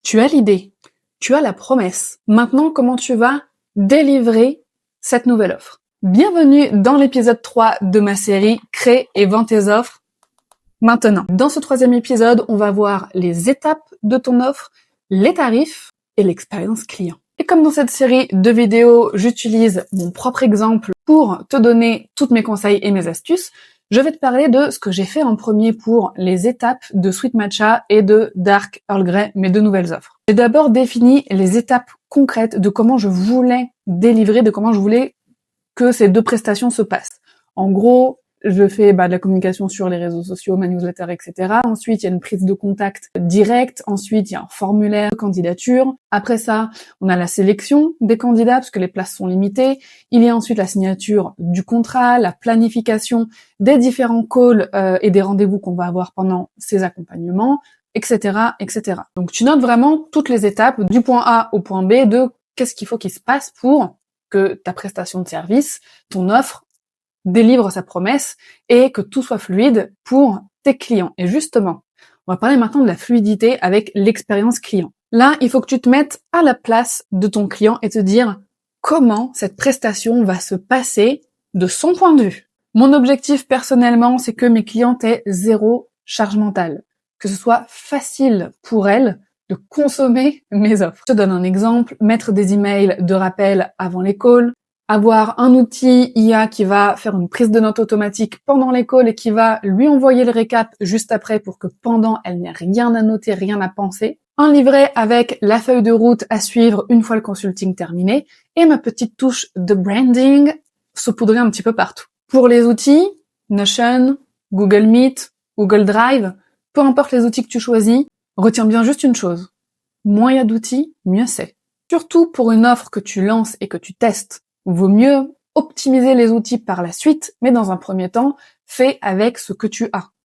Tu as l'idée, tu as la promesse. Maintenant, comment tu vas délivrer cette nouvelle offre? Bienvenue dans l'épisode 3 de ma série Crée et vends tes offres maintenant. Dans ce troisième épisode, on va voir les étapes de ton offre, les tarifs et l'expérience client. Et comme dans cette série de vidéos, j'utilise mon propre exemple pour te donner tous mes conseils et mes astuces, je vais te parler de ce que j'ai fait en premier pour les étapes de Sweet Matcha et de Dark Earl Grey, mes deux nouvelles offres. J'ai d'abord défini les étapes concrètes de comment je voulais délivrer, de comment je voulais que ces deux prestations se passent. En gros, je fais de la communication sur les réseaux sociaux, ma newsletter, etc. Ensuite, il y a une prise de contact directe. Ensuite, il y a un formulaire de candidature. Après ça, on a la sélection des candidats parce que les places sont limitées. Il y a ensuite la signature du contrat, la planification des différents calls et des rendez-vous qu'on va avoir pendant ces accompagnements, etc., etc. Donc, tu notes vraiment toutes les étapes du point A au point B de qu'est-ce qu'il faut qu'il se passe pour que ta prestation de service, ton offre, délivre sa promesse et que tout soit fluide pour tes clients. Et justement, on va parler maintenant de la fluidité avec l'expérience client. Là, il faut que tu te mettes à la place de ton client et te dire comment cette prestation va se passer de son point de vue. Mon objectif personnellement, c'est que mes clientes aient zéro charge mentale, que ce soit facile pour elles de consommer mes offres. Je te donne un exemple, mettre des emails de rappel avant les calls, avoir un outil IA qui va faire une prise de notes automatique pendant les calls et qui va lui envoyer le récap juste après pour que pendant, elle n'ait rien à noter, rien à penser. Un livret avec la feuille de route à suivre une fois le consulting terminé et ma petite touche de branding saupoudrée un petit peu partout. Pour les outils, Notion, Google Meet, Google Drive, peu importe les outils que tu choisis, retiens bien juste une chose. Moins il y a d'outils, mieux c'est. Surtout pour une offre que tu lances et que tu testes. Vaut mieux optimiser les outils par la suite, mais dans un premier temps, fais avec ce que tu as.